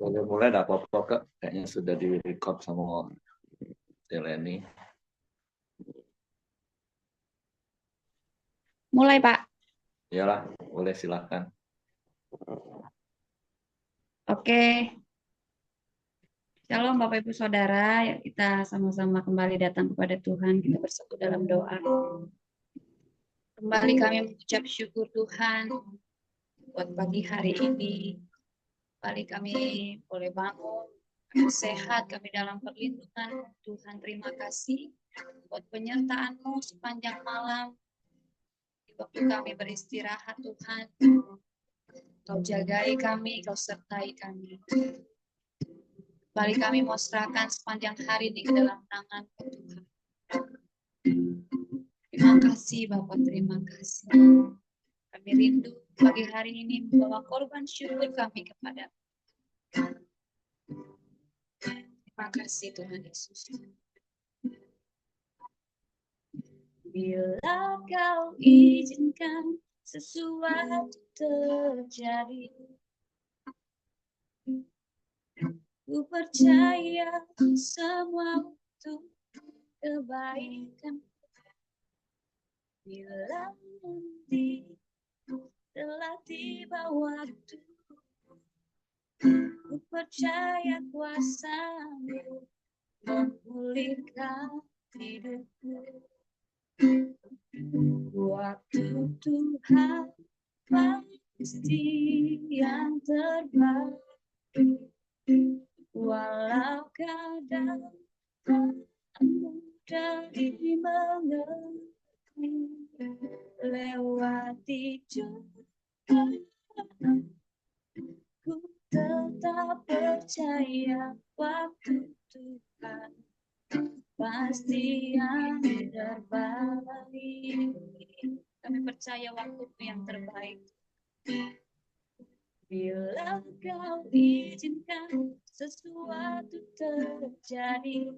Boleh mulai, enggak apa-apa, Kak. Kayaknya sudah di-record sama Teleni. Mulai, Pak. Iyalah, boleh silakan. Oke. Shalom Bapak Ibu Saudara, ya kita sama-sama kembali datang kepada Tuhan, kita bersatu dalam doa. Kembali kami mengucap syukur Tuhan buat pagi hari ini. Kembali kami boleh bangun, kami sehat, kami dalam perlindungan Tuhan. Terima kasih buat penyertaan-Mu sepanjang malam. Di waktu kami beristirahat Tuhan, Kau jagai kami, Kau sertai kami. Kembali kami mau serahkan sepanjang hari ini ke dalam tangan Tuhan. Terima kasih Bapak, terima kasih. Kami rindu pagi hari ini membawa korban syukur kami kepada. Terima kasih Tuhan Yesus. Bila Kau izinkan sesuatu terjadi, ku percaya semua untuk kebaikan. Bila nanti telah tiba waktu, ku percaya kuasa-Mu memulihkan hidupku. Waktu Tuhan pasti yang terbaik. Walau kadang mudah dimengerti, lewati cobaan, ku tetap percaya waktu Tuhan pasti yang terbaik. Kami percaya waktu yang terbaik. Bila Kau izinkan sesuatu terjadi,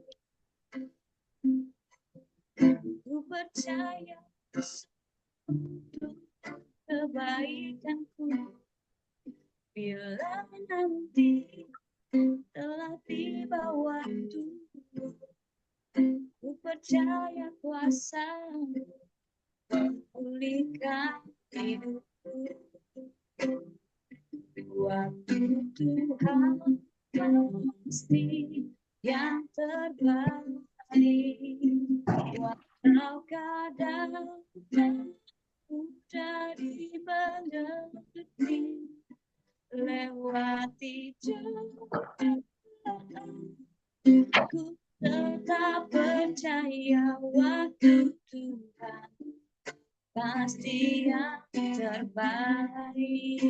ku percaya untuk kebaikanku. Bila nanti telah tiba waktu, ku percaya kuasa-Mu memulihkan hidupku. Waktu Tuhan pasti yang terbaik. Walau kadang mudah dimengerti, lewati cobaan, ku tetap percaya waktu Tuhan pasti yang terbaik.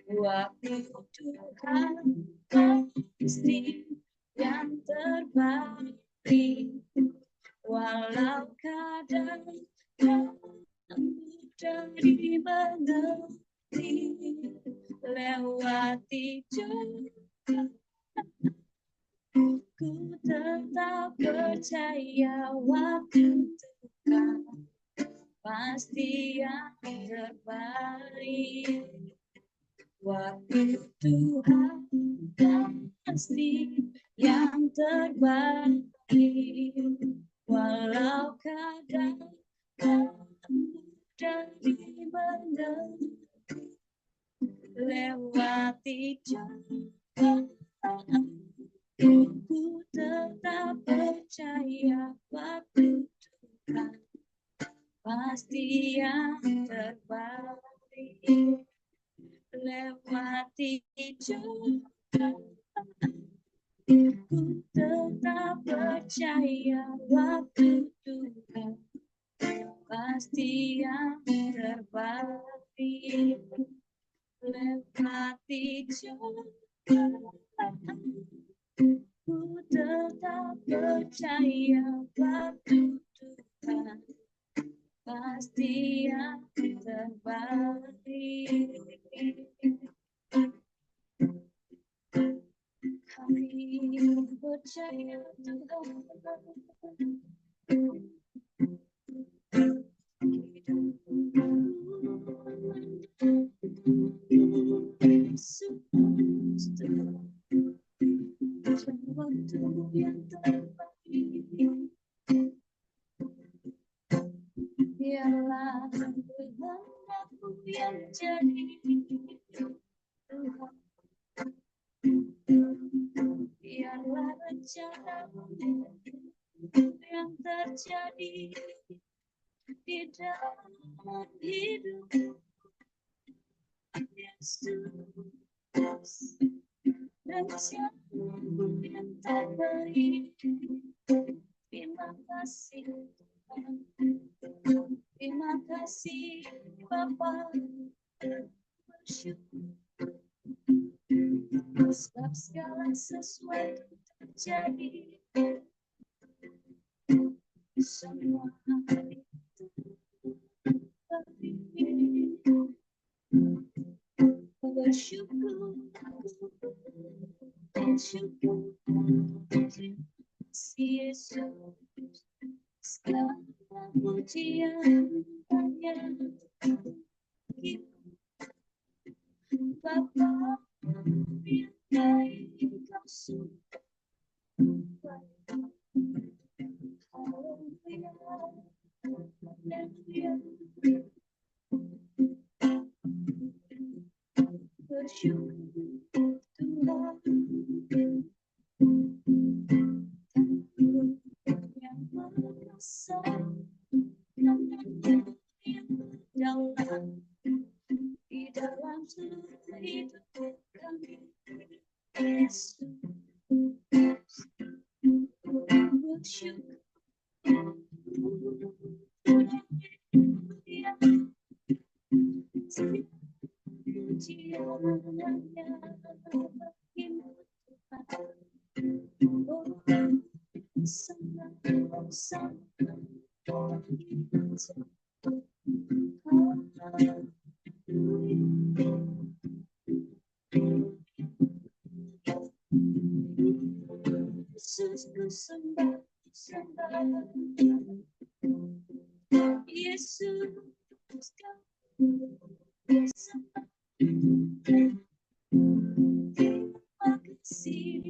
Waktu Tuhan pasti yang terbaik. Walau kadang mudah dimengerti, lewati cobaan, ku tetap percaya waktu Tuhan pasti yang terbaik. Waktu Tuhan pasti yang terbaik. Walau kadang mudah dimengerti, lewati cobaan, ku tetap percaya waktu Tuhan pasti yang terbaik. Lewati cobaan, ku tetap percaya waktu Tuhan pasti yang terbaik. Lewati cobaan, ku tetap percaya waktu Tuhan pasti yang terbaik. Kami percaya Tuhan, Yesus waktu yang terbaik. Biarlah kehendakmu yang jadi Tuhan. Biarlah rencanamu yang terjadi di dalam hidup Yesus. Rencanamu yang terbaik. Terima kasih Tuhan. Terima kasih Bapa. Bersyukur sebab segala sesuatu terjadi. Semua hari itu bersyukur. Bersyukur. Si Yesus. Segala pujian hanya Bapa yang baik Kau sungguh baik. Haleluya, haleluya. Bersyukur Tuhan. Yang merasa yang dalam di dalam seluruh hidup kami Yesus. Bersyukur Yesus, terima kasih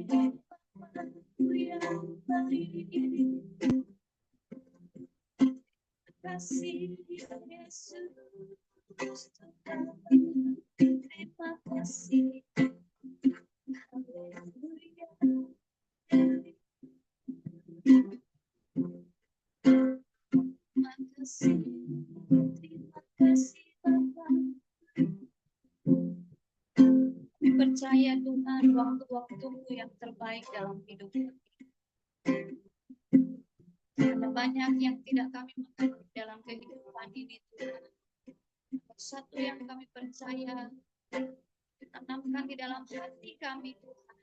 Bapa-Ku yang baik. Terima kasih Yesus Tuhan. Terima kasih. Haleluya. Terima kasih. Terima kasih Bapa. Kami percaya Tuhan waktu-waktu-Mu yang terbaik dalam hidup kami. Ada banyak yang tidak kami mengerti dalam kehidupan ini Tuhan. Satu yang kami percaya, tanamkan di dalam hati kami Tuhan,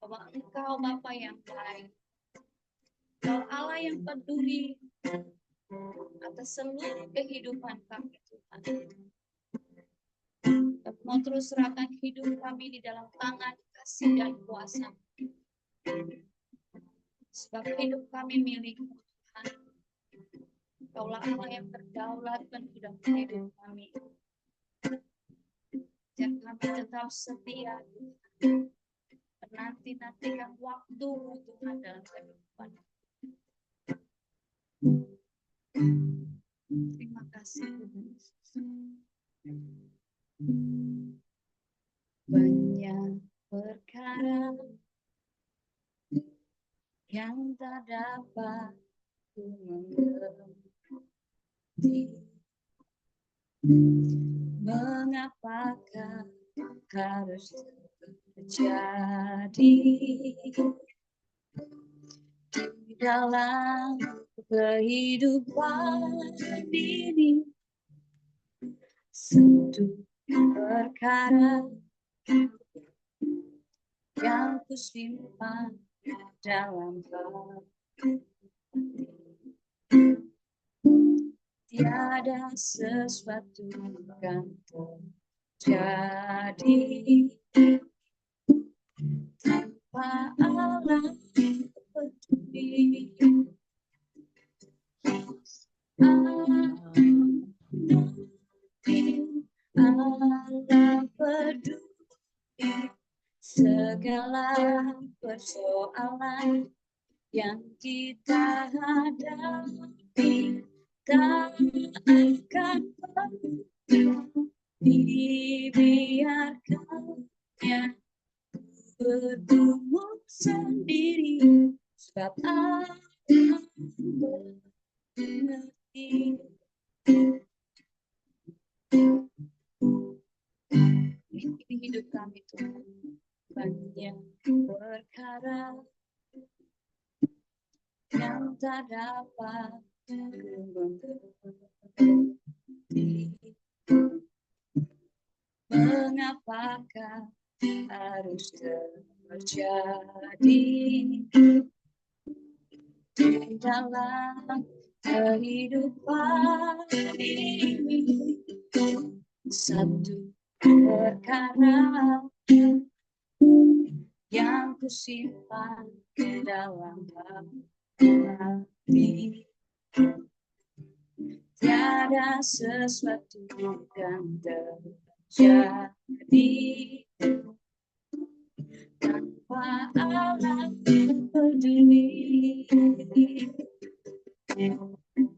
bahwa Engkau Bapa yang baik. Engkau Allah yang peduli atas seluruh kehidupan kami Tuhan. Mau terus serahkan hidup kami di dalam tangan kasih dan kuasa. Sebab hidup kami milik-Mu Tuhan. Kaulah Allah yang berdaulat penuh dalam hidup kami. Dan kami tetap setia Tuhan. Menanti-nantikan waktu-Mu Tuhan dalam kehidupan. Terima kasih Tuhan. Banyak perkara yang tak dapat ku mengerti. Mengapakah harus terjadi di dalam kehidupan ini? Satu perkara yang ku simpan dalam hati. Tiada sesuatu kan terjadi tanpa Allah peduli. Allah peduli segala persoalan persoalan yang kita hadapi, tak akan pernah dibiarkannya bergumul sendiri, sebab Allah mengerti. Ini hidup kami Tuhan, banyak perkara yang tak dapat mengerti. Mengapakah harus terjadi di dalam kehidupan ini? Satu perkara yang kusimpan ke dalam hati, tiada sesuatu yang terjadi tanpa Allah peduli.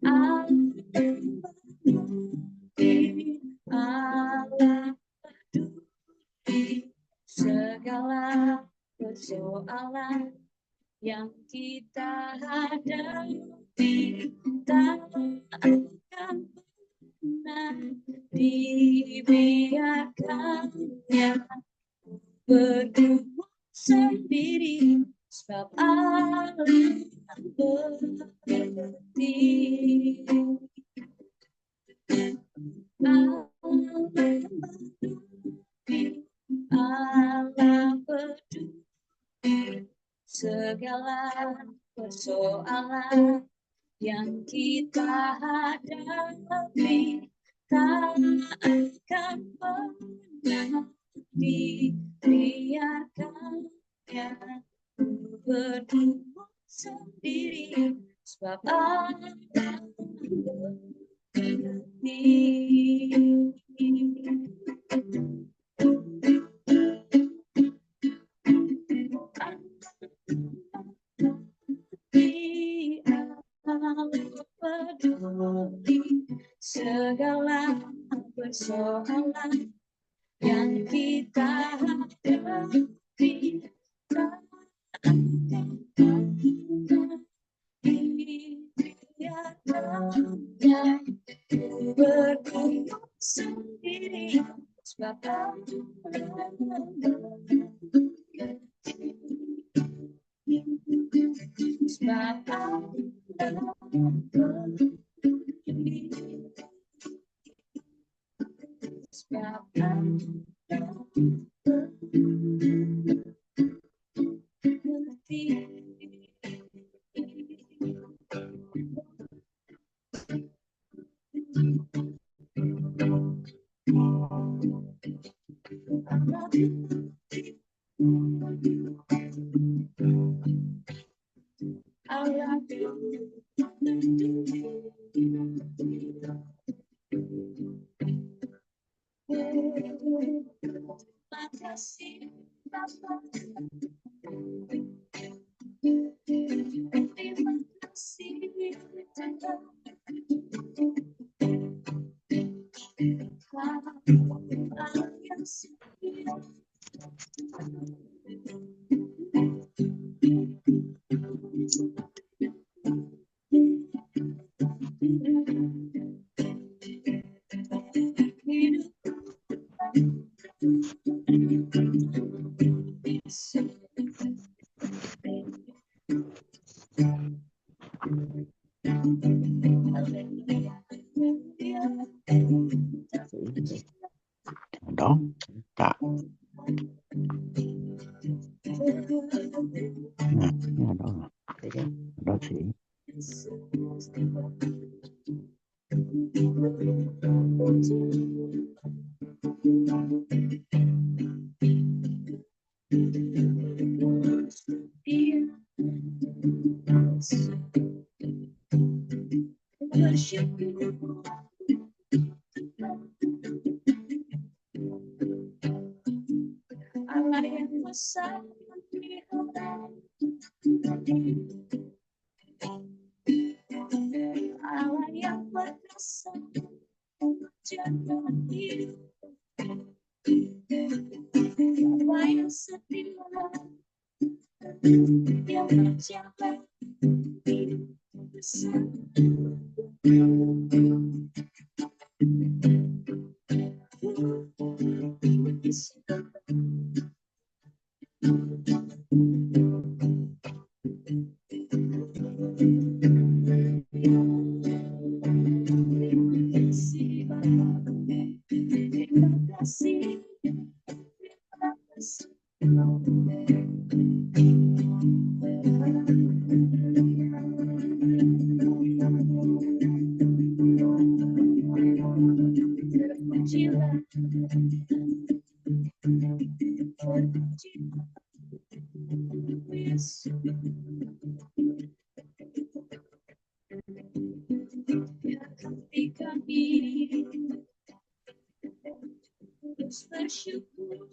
Allah peduli, Allah peduli segala persoalan yang kita hadapi, tak akan pernah dibiarkannya bergumul sendiri, sebab Allah mengerti. Allah peduli segala persoalan yang kita hadapi, tak akan pernah dibiarkannya bergumul sendiri, sebab Allah mengerti. Allah peduli segala persoalan yang kita hadapi, tak akan pernah dibiarkannya bergumul sendiri, sebab Allah mengerti. Sebab Allah peduli, sebab Allah mengerti. Allah terima kasih Bapa, terima kasih Tuhan. Allah yang setia, Đó, tạ. Đó là đó chỉ. Allah yang besar dihormati, Allah yang berkuasa menjaga hidup, Bapa yang setia yang menjaga hidup bersama. Bersyukur terus bersyukur.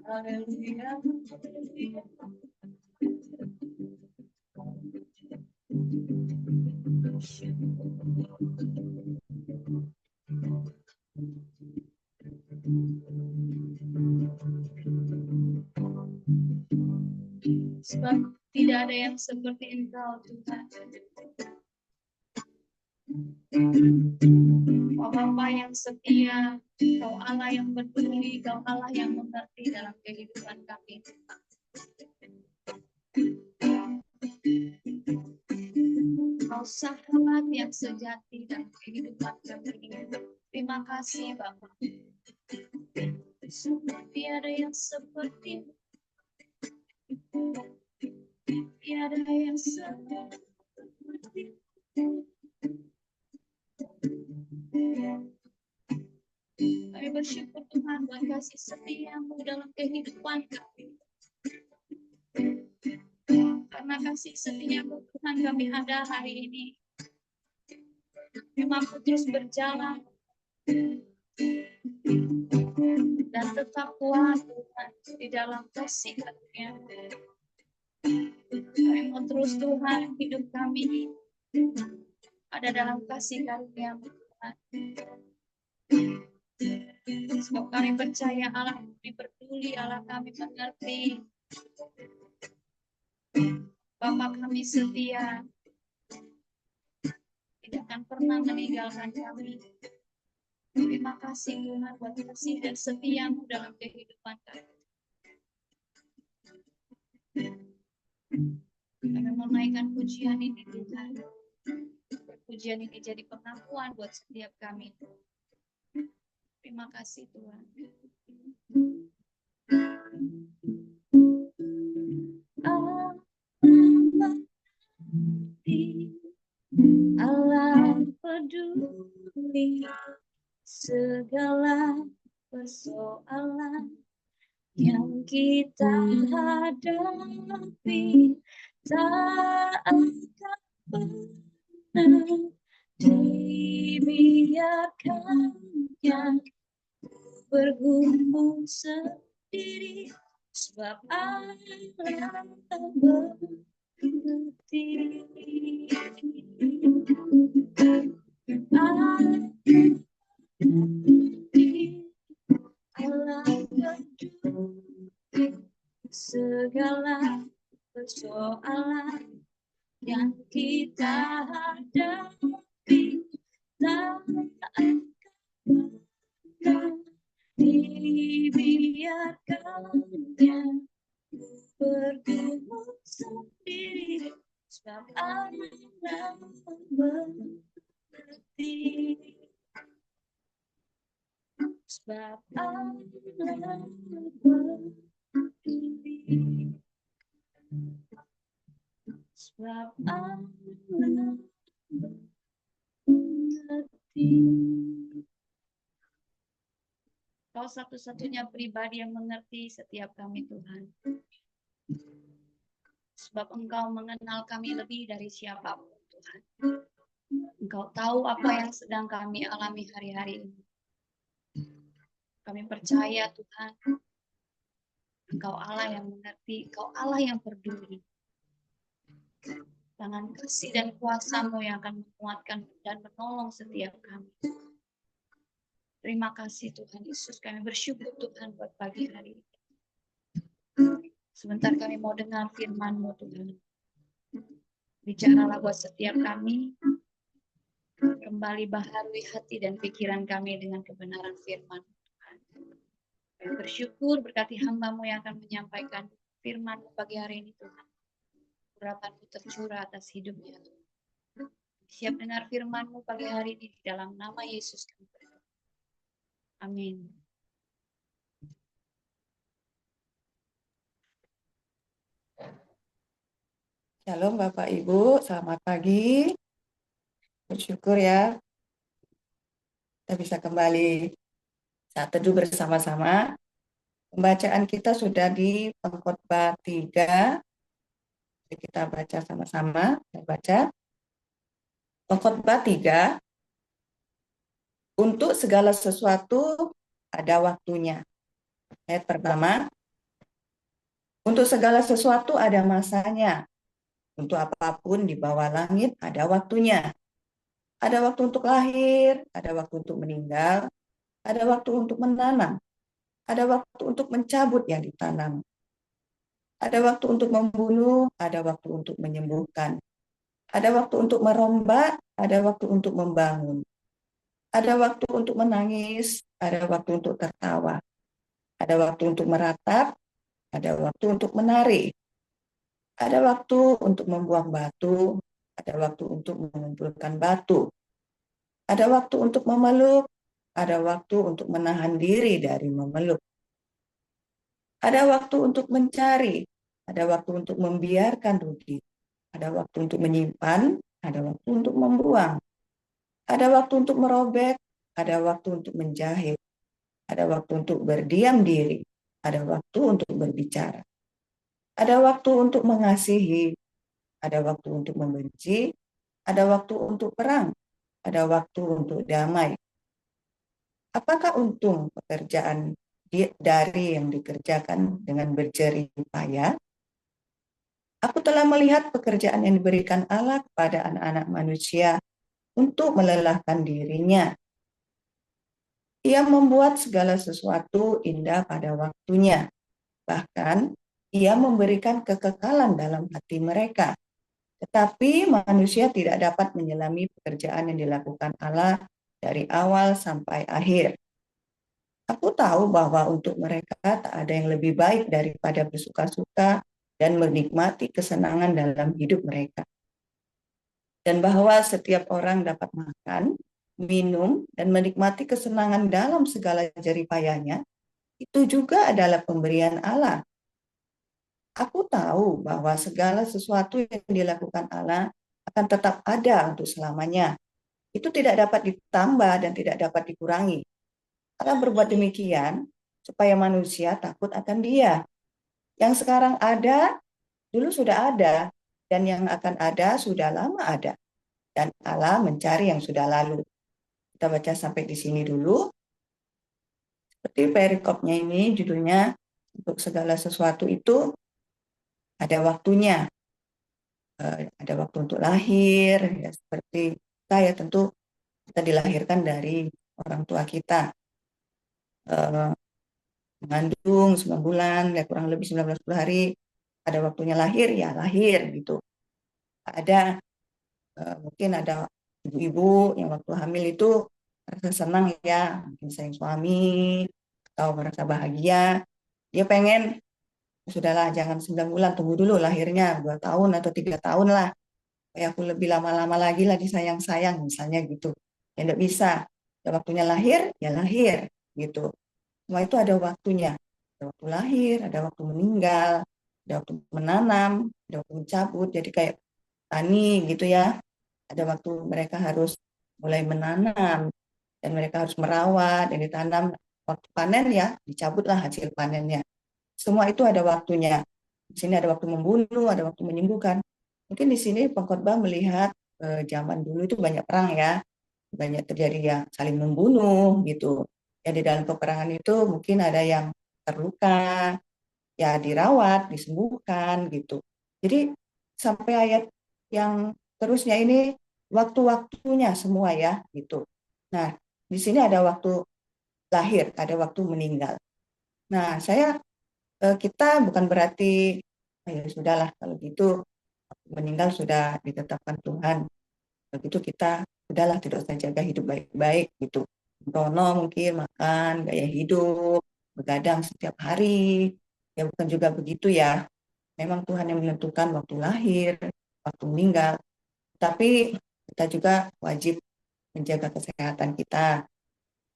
Haleluya. Sebab tidak ada yang seperti Engkau, Tuhan. Kau Bapa yang setia, Kau Allah yang peduli, Kau Allah yang mengerti dalam kehidupan kami. Kau sahabat yang sejati dalam kehidupan kami. Terima kasih Bapa. Sungguh tiada yang seperti, tiada yang seperti. Kami bersyukur Tuhan buat kasih setia-Mu dalam kehidupan kami. Karena kasih setia-Mu Tuhan kami ada hari ini. Kami mampu terus berjalan dan tetap kuat Tuhan di dalam kasih karunia. Kami mau terus Tuhan hidup kami ada dalam kasih karunia-Mu Tuhan. Sebab kami percaya Allah kami peduli, Allah kami mengerti. Bapa kami setia, tidak akan pernah meninggalkan kami. Terima kasih Tuhan buat kasih dan setia-Mu dalam kehidupan kami. Kami menaikkan pujian ini Tuhan. Pujian ini jadi pengakuan buat setiap kami. Terima kasih Tuhan. Allah peduli segala persoalan yang kita hadapi, tak akan pernah dibiarkannya bergumul sendiri, sebab Allah mengerti. Allah peduli segala persoalan yang kita hadapi, tak akan pernah dibiarkannya bergumul sendiri, Sebab Allah mengerti. Sebab Allah peduli. Sebab Allah mengerti. Kau satu-satunya pribadi yang mengerti setiap kami, Tuhan. Sebab Engkau mengenal kami lebih dari siapapun, Tuhan. Engkau tahu apa yang sedang kami alami hari-hari ini. Kami percaya, Tuhan, Engkau Allah yang mengerti, Engkau Allah yang peduli. Tangan kasih dan kuasa-Mu yang akan menguatkan dan menolong setiap kami. Terima kasih Tuhan Yesus, kami bersyukur Tuhan buat pagi hari ini. Sebentar kami mau dengar firman-Mu Tuhan. Bicaralah buat setiap kami, kembali baharui hati dan pikiran kami dengan kebenaran firman Tuhan. Kami bersyukur berkati hamba-Mu yang akan menyampaikan firman-Mu pagi hari ini Tuhan. Urapan-Mu tercurah atas hidupnya Tuhan. Siap dengar firman-Mu pagi hari ini di dalam nama Yesus kami berdoa. Amin. Shalom Bapak Ibu, selamat pagi. Bersyukur ya, kita bisa kembali saat teduh bersama-sama. Pembacaan kita sudah di Pengkhotbah 3. Jadi kita baca sama-sama. Saya baca. Pengkhotbah 3. Untuk segala sesuatu ada waktunya. Ayat pertama. Untuk segala sesuatu ada masanya. Untuk apapun di bawah langit ada waktunya. Ada waktu untuk lahir, ada waktu untuk meninggal, ada waktu untuk menanam, ada waktu untuk mencabut yang ditanam, ada waktu untuk membunuh, ada waktu untuk menyembuhkan, ada waktu untuk merombak, ada waktu untuk membangun, ada waktu untuk menangis, ada waktu untuk tertawa, ada waktu untuk meratap, ada waktu untuk menari, ada waktu untuk membuang batu, ada waktu untuk mengumpulkan batu, ada waktu untuk memeluk, ada waktu untuk menahan diri dari memeluk. Ada waktu untuk mencari, ada waktu untuk membiarkan rugi, ada waktu untuk menyimpan, ada waktu untuk membuang, ada waktu untuk merobek, ada waktu untuk menjahit, ada waktu untuk berdiam diri, ada waktu untuk berbicara, ada waktu untuk mengasihi, ada waktu untuk membenci, ada waktu untuk perang, ada waktu untuk damai. Apakah untung pekerjaan dari yang dikerjakan dengan berjerih payah? Aku telah melihat pekerjaan yang diberikan Allah kepada anak-anak manusia untuk melelahkan dirinya. Ia membuat segala sesuatu indah pada waktunya. Bahkan, ia memberikan kekekalan dalam hati mereka. Tetapi manusia tidak dapat menyelami pekerjaan yang dilakukan Allah dari awal sampai akhir. Aku tahu bahwa untuk mereka tak ada yang lebih baik daripada bersuka-suka dan menikmati kesenangan dalam hidup mereka. Dan bahwa setiap orang dapat makan, minum, dan menikmati kesenangan dalam segala jerih payahnya, itu juga adalah pemberian Allah. Aku tahu bahwa segala sesuatu yang dilakukan Allah akan tetap ada untuk selamanya. Itu tidak dapat ditambah dan tidak dapat dikurangi. Allah berbuat demikian supaya manusia takut akan Dia. Yang sekarang ada, dulu sudah ada, dan yang akan ada sudah lama ada. Dan Allah mencari yang sudah lalu. Kita baca sampai di sini dulu. Seperti perikopnya ini, judulnya untuk segala sesuatu itu ada waktunya. Ada waktu untuk lahir, ya seperti saya tentu kita dilahirkan dari orang tua kita. Mengandung 9 bulan, ya kurang lebih 19 hari, ada waktunya lahir, ya lahir gitu. Ada mungkin ada ibu-ibu yang waktu hamil itu merasa senang ya, mungkin sayang suami atau merasa bahagia, dia pengen sudahlah jangan 9 bulan, tunggu dulu lahirnya 2 tahun atau 3 tahun lah, supaya aku lebih lama-lama lagi lah disayang-sayang misalnya gitu. Ya enggak bisa. Ada waktunya lahir, ya lahir gitu. Semua itu ada waktunya. Ada waktu lahir, ada waktu meninggal, ada waktu menanam, ada waktu mencabut. Jadi kayak tani gitu ya. Ada waktu mereka harus mulai menanam dan mereka harus merawat dan ditanam. Waktu panen ya, dicabutlah hasil panennya. Semua itu ada waktunya. Di sini ada waktu membunuh, ada waktu menyembuhkan. Mungkin di sini pengkhotbah melihat zaman dulu itu banyak perang ya, banyak terjadi yang saling membunuh gitu. Ya di dalam peperangan itu mungkin ada yang terluka, ya dirawat, disembuhkan gitu. Jadi sampai ayat yang terusnya ini waktu-waktunya semua ya gitu. Nah, di sini ada waktu lahir, ada waktu meninggal. Nah, kita bukan berarti ya sudahlah kalau gitu meninggal sudah ditetapkan Tuhan. Begitu kita udahlah tidak usah jaga hidup baik-baik gitu. Rono mungkin makan, gaya hidup, begadang setiap hari. Ya bukan juga begitu ya. Memang Tuhan yang menentukan waktu lahir, waktu meninggal. Tapi kita juga wajib menjaga kesehatan kita.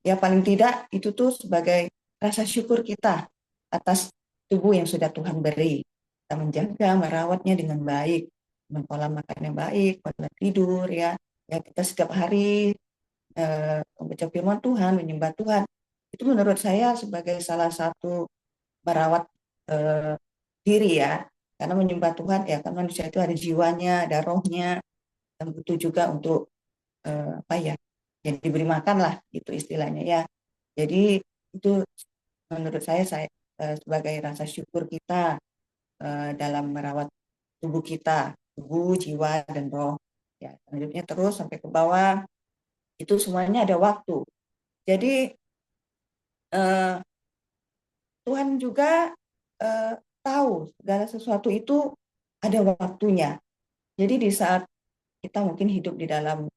Ya paling tidak itu tuh sebagai rasa syukur kita atas tubuh yang sudah Tuhan beri. Kita menjaga, merawatnya dengan baik, dengan pola makan yang baik, pola tidur ya. Ya kita setiap hari membaca firman Tuhan, menyembah Tuhan. Itu menurut saya sebagai salah satu merawat eh, diri ya. Karena menyembah Tuhan ya kan manusia itu ada jiwanya, ada rohnya, dan butuh juga untuk apa ya? Jadi diberi makan lah gitu istilahnya ya. Jadi itu menurut saya sebagai rasa syukur kita dalam merawat tubuh kita, tubuh, jiwa, dan roh. Ya, selanjutnya terus sampai ke bawah, itu semuanya ada waktu. Jadi eh, Tuhan juga tahu segala sesuatu itu ada waktunya. Jadi di saat kita mungkin hidup di dalam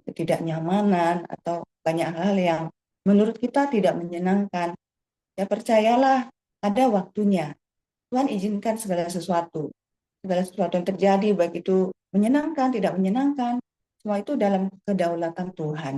ketidaknyamanan atau banyak hal yang menurut kita tidak menyenangkan, ya percayalah ada waktunya. Tuhan izinkan segala sesuatu yang terjadi, baik itu menyenangkan, tidak menyenangkan, semua itu dalam kedaulatan Tuhan.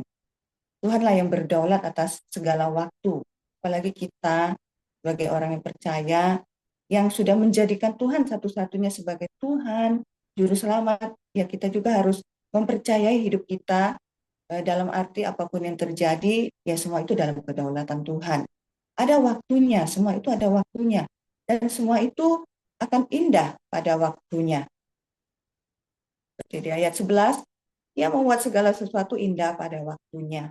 Tuhanlah yang berdaulat atas segala waktu. Apalagi kita sebagai orang yang percaya, yang sudah menjadikan Tuhan satu-satunya sebagai Tuhan, Juru Selamat, ya kita juga harus mempercayai hidup kita dalam arti apapun yang terjadi, ya semua itu dalam kedaulatan Tuhan. Ada waktunya, semua itu ada waktunya. Dan semua itu akan indah pada waktunya. Seperti di ayat 11, Ia membuat segala sesuatu indah pada waktunya.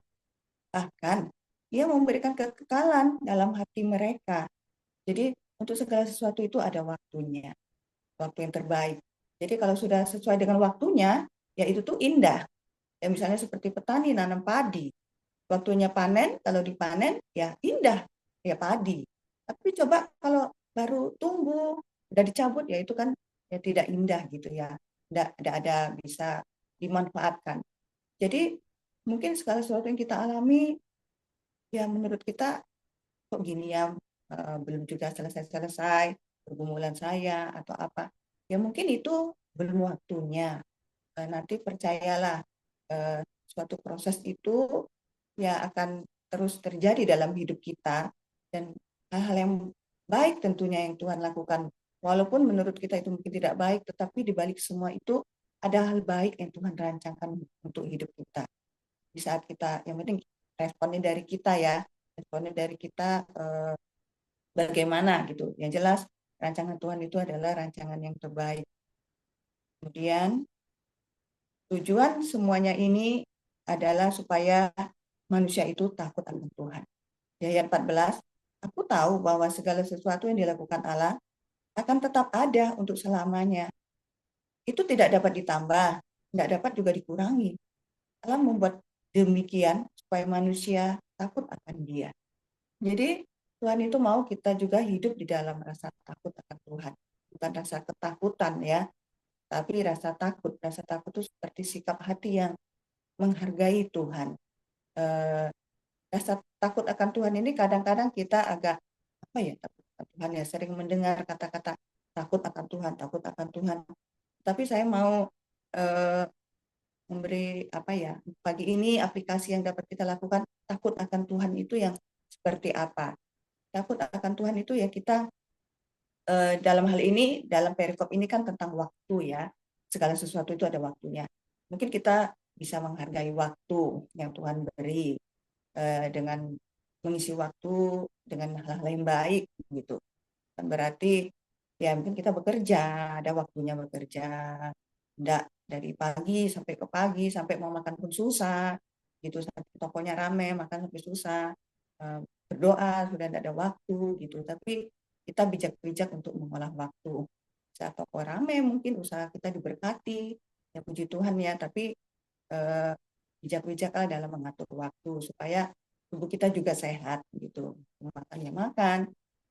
Bahkan, Ia memberikan kekekalan dalam hati mereka. Jadi, untuk segala sesuatu itu ada waktunya. Waktu yang terbaik. Jadi, kalau sudah sesuai dengan waktunya, ya itu tuh indah. Ya misalnya seperti petani nanam padi. Waktunya panen, kalau dipanen, ya indah. Ya padi. Tapi coba kalau baru tumbuh, udah dicabut, ya itu kan ya tidak indah gitu ya. Tidak ada bisa dimanfaatkan. Jadi mungkin segala sesuatu yang kita alami, ya menurut kita kok gini ya, belum juga selesai-selesai pergumulan saya atau apa. Ya mungkin itu belum waktunya. Nanti percayalah, suatu proses itu ya akan terus terjadi dalam hidup kita, dan hal-hal yang baik tentunya yang Tuhan lakukan. Walaupun menurut kita itu mungkin tidak baik, tetapi di balik semua itu ada hal baik yang Tuhan rancangkan untuk hidup kita. Di saat kita, yang penting responnya dari kita ya, responnya dari kita bagaimana gitu. Yang jelas rancangan Tuhan itu adalah rancangan yang terbaik. Kemudian tujuan semuanya ini adalah supaya manusia itu takut akan Tuhan. Di ayat 14, aku tahu bahwa segala sesuatu yang dilakukan Allah akan tetap ada untuk selamanya. Itu tidak dapat ditambah, tidak dapat juga dikurangi. Allah membuat demikian supaya manusia takut akan Dia. Jadi Tuhan itu mau kita juga hidup di dalam rasa takut akan Tuhan. Bukan rasa ketakutan ya, tapi rasa takut. Rasa takut itu seperti sikap hati yang menghargai Tuhan. Rasa takut akan Tuhan ini kadang-kadang kita agak apa ya, takut akan Tuhan ya, sering mendengar kata-kata takut akan Tuhan, takut akan Tuhan. Tapi saya mau eh, memberi apa ya, pagi ini aplikasi yang dapat kita lakukan, takut akan Tuhan itu yang seperti apa. Takut akan Tuhan itu ya kita dalam hal ini, dalam perikop ini kan tentang waktu ya. Segala sesuatu itu ada waktunya. Mungkin kita bisa menghargai waktu yang Tuhan beri dengan mengisi waktu dengan hal-hal yang baik gitu. Kan berarti ya mungkin kita bekerja, ada waktunya bekerja. Enggak dari pagi sampai ke pagi, sampai mau makan pun susah. Gitu, sampai tokonya rame, makan sampai susah. Berdoa sudah tidak ada waktu gitu. Tapi kita bijak-bijak untuk mengolah waktu. Saat toko rame mungkin usaha kita diberkati, ya puji Tuhan ya. Tapi bijak-bijaklah dalam mengatur waktu supaya tubuh kita juga sehat gitu. Makan ya makan,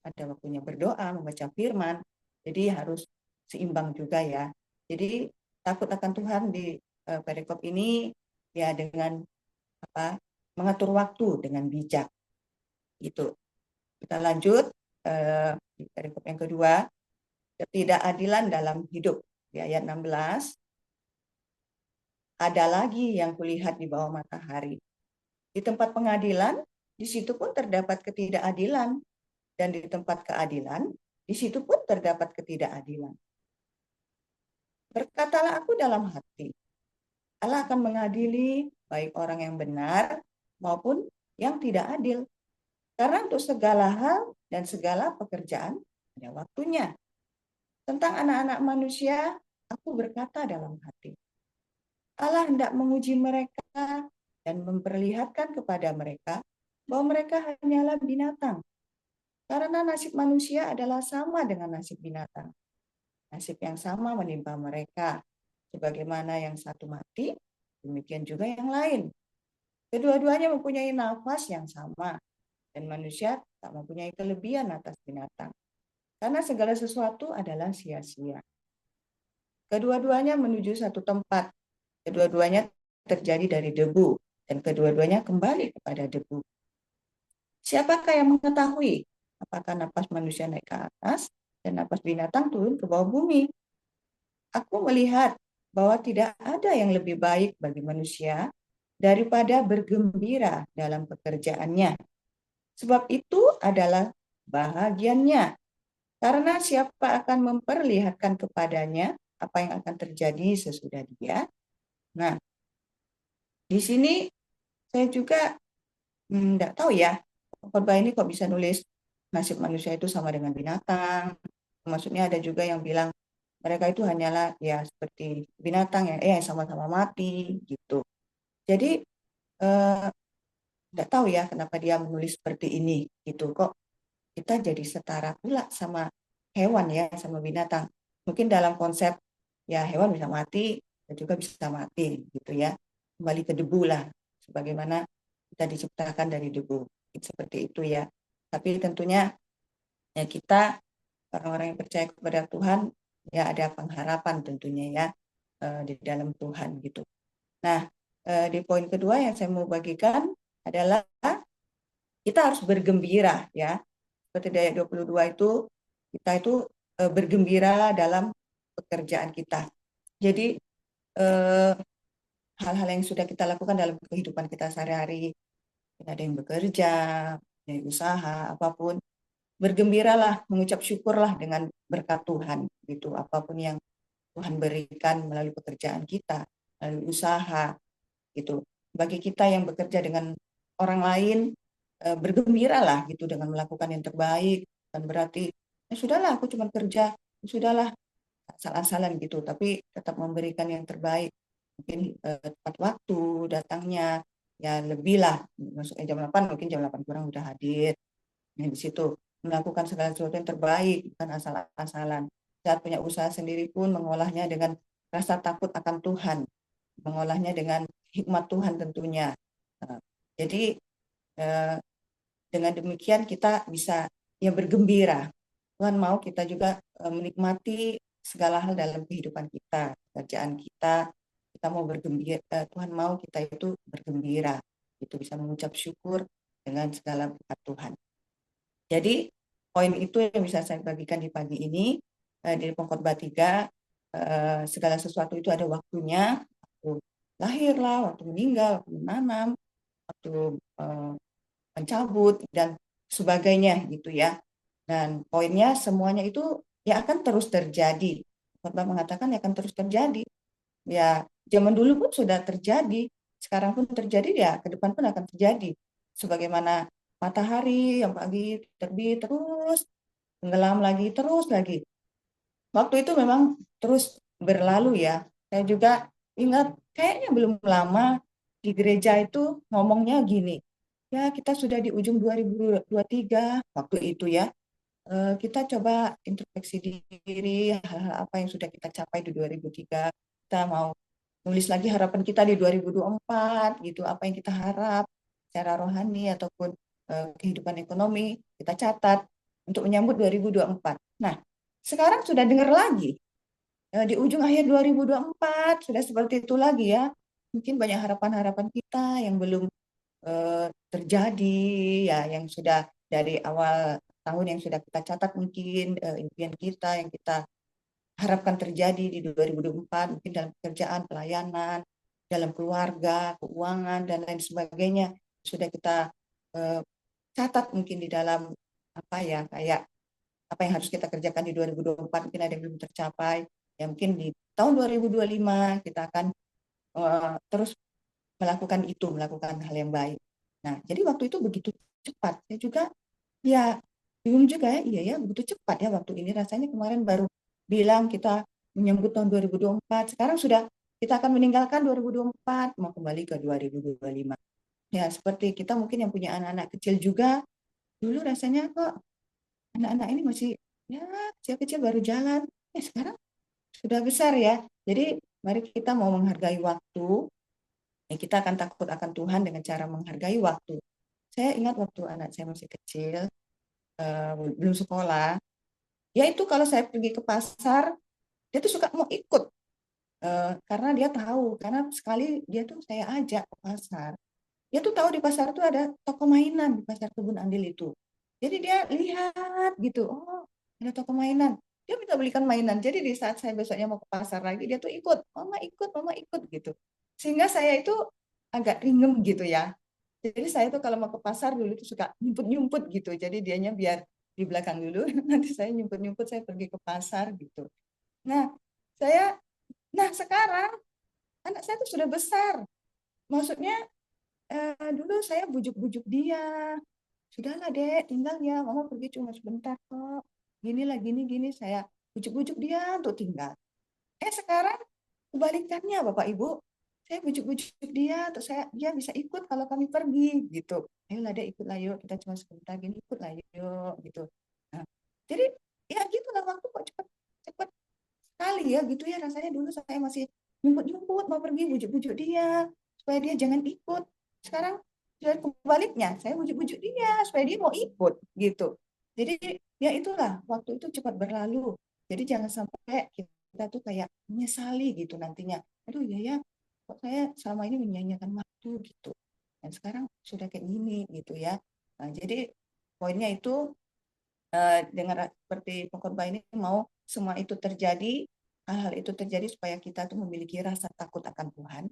ada waktunya berdoa, membaca firman. Jadi harus seimbang juga ya. Jadi takut akan Tuhan di perikop ini ya dengan apa? Mengatur waktu dengan bijak. Gitu. Kita lanjut di perikop yang kedua, ketidakadilan dalam hidup di ayat 16. Ada lagi yang kulihat di bawah matahari. Di tempat pengadilan, di situ pun terdapat ketidakadilan. Dan di tempat keadilan, di situ pun terdapat ketidakadilan. Berkatalah aku dalam hati, Allah akan mengadili baik orang yang benar maupun yang tidak adil. Karena untuk segala hal dan segala pekerjaan ada waktunya. Tentang anak-anak manusia, aku berkata dalam hati, Allah hendak menguji mereka dan memperlihatkan kepada mereka bahwa mereka hanyalah binatang. Karena nasib manusia adalah sama dengan nasib binatang. Nasib yang sama menimpa mereka. Sebagaimana yang satu mati, demikian juga yang lain. Kedua-duanya mempunyai nafas yang sama. Dan manusia tak mempunyai kelebihan atas binatang. Karena segala sesuatu adalah sia-sia. Kedua-duanya menuju satu tempat. Kedua-duanya terjadi dari debu. Dan kedua-duanya kembali kepada debu. Siapakah yang mengetahui apakah napas manusia naik ke atas dan napas binatang turun ke bawah bumi? Aku melihat bahwa tidak ada yang lebih baik bagi manusia daripada bergembira dalam pekerjaannya. Sebab itu adalah bahagiannya. Karena siapa akan memperlihatkan kepadanya apa yang akan terjadi sesudah dia. Nah, di sini saya juga tidak tahu ya, khotbah ini kok bisa nulis nasib manusia itu sama dengan binatang. Maksudnya ada juga yang bilang mereka itu hanyalah ya seperti binatang yang sama-sama mati gitu. Jadi tidak tahu ya kenapa dia menulis seperti ini gitu. Kok kita jadi setara pula sama hewan ya, sama binatang. Mungkin dalam konsep ya hewan bisa mati dan juga bisa mati gitu ya. Kembali ke debu lah, sebagaimana kita diciptakan dari debu. Seperti itu ya. Tapi tentunya ya kita orang-orang yang percaya kepada Tuhan ya ada pengharapan tentunya ya di dalam Tuhan gitu. Nah, di poin kedua yang saya mau bagikan adalah kita harus bergembira ya. Seperti di ayat 22 itu kita itu bergembira dalam pekerjaan kita. Jadi hal-hal yang sudah kita lakukan dalam kehidupan kita sehari-hari, ada yang bekerja, ada yang usaha, apapun, bergembiralah, mengucap syukurlah dengan berkat Tuhan gitu. Apapun yang Tuhan berikan melalui pekerjaan kita, melalui usaha gitu. Bagi kita yang bekerja dengan orang lain, bergembiralah gitu dengan melakukan yang terbaik. Dan berarti ya sudahlah aku cuma kerja, sudahlah asal-asalan gitu, tapi tetap memberikan yang terbaik. Mungkin tepat waktu datangnya ya lebih lah, masuknya jam 8 mungkin jam 8 kurang udah hadir. Nah, di situ melakukan segala sesuatu yang terbaik, bukan asal-asalan. Saat punya usaha sendiri pun mengolahnya dengan rasa takut akan Tuhan, mengolahnya dengan hikmat Tuhan tentunya. Jadi dengan demikian kita bisa ya bergembira. Tuhan mau kita juga menikmati segala hal dalam kehidupan kita, pekerjaan kita mau bergembira. Tuhan mau kita itu bergembira, itu bisa mengucap syukur dengan segala berkat Tuhan. Jadi poin itu yang bisa saya bagikan di pagi ini di Pengkhotbah 3. segala sesuatu itu ada waktunya, waktu lahir lah, waktu meninggal, waktu menanam, waktu mencabut dan sebagainya gitu ya. Dan poinnya semuanya itu ya akan terus terjadi. Khotbah mengatakan ya akan terus terjadi. Ya zaman dulu pun sudah terjadi, sekarang pun terjadi, ya ke depan pun akan terjadi. Sebagaimana matahari yang pagi terbit terus, tenggelam lagi terus lagi. Waktu itu memang terus berlalu ya. Saya juga ingat kayaknya belum lama di gereja itu ngomongnya gini, ya kita sudah di ujung 2023 waktu itu ya. Kita coba introspeksi diri, hal-hal apa yang sudah kita capai di 2003. Kita mau nulis lagi harapan kita di 2024 gitu, apa yang kita harap secara rohani ataupun kehidupan ekonomi kita catat untuk menyambut 2024. Nah, sekarang sudah dengar lagi di ujung akhir 2024 sudah seperti itu lagi ya. Mungkin banyak harapan-harapan kita yang belum terjadi ya, yang sudah dari awal tahun yang sudah kita catat, mungkin impian kita yang kita harapkan terjadi di 2024, mungkin dalam pekerjaan, pelayanan, dalam keluarga, keuangan, dan lain sebagainya. Sudah kita catat mungkin di dalam apa ya, kayak apa yang harus kita kerjakan di 2024, mungkin ada yang belum tercapai. Ya mungkin di tahun 2025 kita akan terus melakukan itu, melakukan hal yang baik. Nah, jadi waktu itu begitu cepat. Saya juga ya bingung juga ya, iya ya begitu cepat ya waktu ini. Rasanya kemarin baru bilang kita menyambut tahun 2024, sekarang sudah kita akan meninggalkan 2024, mau kembali ke 2025. Ya, seperti kita mungkin yang punya anak-anak kecil juga, dulu rasanya kok anak-anak ini masih ya kecil-kecil baru jalan. Sekarang sudah besar ya. Jadi mari kita mau menghargai waktu. Kita akan takut akan Tuhan dengan cara menghargai waktu. Saya ingat waktu anak saya masih kecil, belum sekolah, ya itu kalau saya pergi ke pasar, dia tuh suka mau ikut. Karena dia tahu, karena sekali dia tuh saya ajak ke pasar. Dia tuh tahu di pasar tuh ada toko mainan, di pasar Kebun Andil itu. Jadi dia lihat gitu, oh ada toko mainan. Dia minta belikan mainan. Jadi di saat saya besoknya mau ke pasar lagi, dia tuh ikut, mama ikut gitu. Sehingga saya itu agak ringem gitu ya. Jadi saya tuh kalau mau ke pasar dulu tuh suka nyumput-nyumput gitu. Jadi dianya biar di belakang dulu, nanti saya nyumput-nyumput, saya pergi ke pasar gitu. Nah, sekarang anak saya tuh sudah besar. Maksudnya dulu saya bujuk-bujuk dia. Sudahlah dek, tinggal ya, mama pergi cuma sebentar kok. Gini lah, gini, saya bujuk-bujuk dia untuk tinggal. Sekarang kebalikannya Bapak Ibu. Saya bujuk-bujuk dia, atau dia bisa ikut kalau kami pergi gitu. Ayolah dek, ikutlah yuk, kita cuma sebentar gini, ikutlah yuk gitu. Nah, jadi ya gitulah, waktu kok cepet sekali ya gitu ya. Rasanya dulu saya masih nyumput-nyumput mau pergi, bujuk-bujuk dia supaya dia jangan ikut. Sekarang sudah kebaliknya, saya bujuk-bujuk dia supaya dia mau ikut gitu. Jadi ya itulah, waktu itu cepat berlalu. Jadi jangan sampai kita tuh kayak menyesali gitu nantinya. Aduh ya kok saya selama ini menyanyiakan waktu gitu. Dan sekarang sudah kayak gini gitu ya. Nah, jadi poinnya itu dengan seperti pengkhotbah ini mau semua itu terjadi, hal-hal itu terjadi supaya kita tuh memiliki rasa takut akan Tuhan.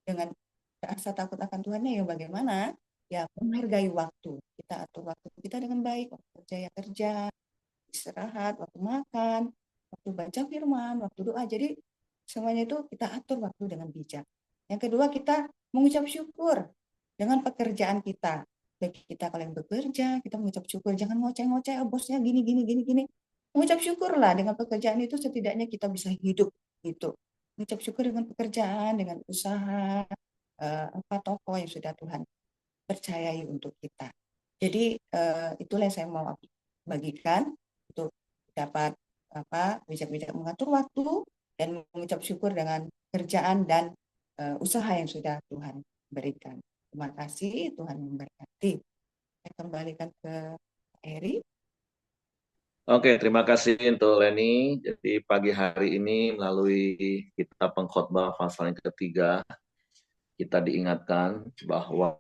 Dengan rasa takut akan Tuhannya ya bagaimana? Ya menghargai waktu. Kita atur waktu kita dengan baik, waktu kerja ya kerja, istirahat, waktu makan, waktu baca firman, waktu doa. Jadi semuanya itu kita atur waktu dengan bijak. Yang kedua, kita mengucap syukur dengan pekerjaan kita. Baik kita kalau yang bekerja, kita mengucap syukur. Jangan ngoceh-ngoceh, oh, bosnya gini. Mengucap syukurlah dengan pekerjaan itu, setidaknya kita bisa hidup gitu. Mengucap syukur dengan pekerjaan, dengan usaha, apa toko yang sudah Tuhan percayai untuk kita. Jadi itulah yang saya mau bagikan untuk dapat bijak-bijak mengatur waktu dan mengucap syukur dengan kerjaan dan usaha yang sudah Tuhan berikan. Terima kasih, Tuhan memberkati. Saya kembalikan ke Eri. Oke, terima kasih untuk Leni. Jadi pagi hari ini melalui kitab pengkhotbah pasal yang ketiga, kita diingatkan bahwa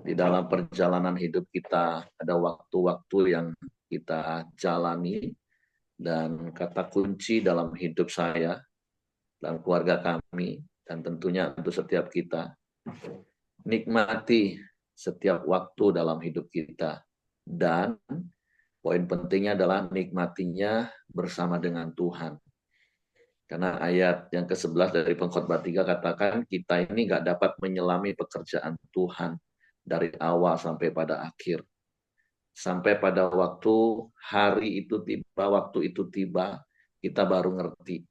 di dalam perjalanan hidup kita ada waktu-waktu yang kita jalani dan kata kunci dalam hidup saya, dalam keluarga kami, dan tentunya untuk setiap kita. Nikmati setiap waktu dalam hidup kita. Dan poin pentingnya adalah nikmatinya bersama dengan Tuhan. Karena ayat yang ke-11 dari Pengkhotbah 3 katakan kita ini nggak dapat menyelami pekerjaan Tuhan dari awal sampai pada akhir. Sampai pada waktu hari itu tiba, waktu itu tiba, kita baru ngerti.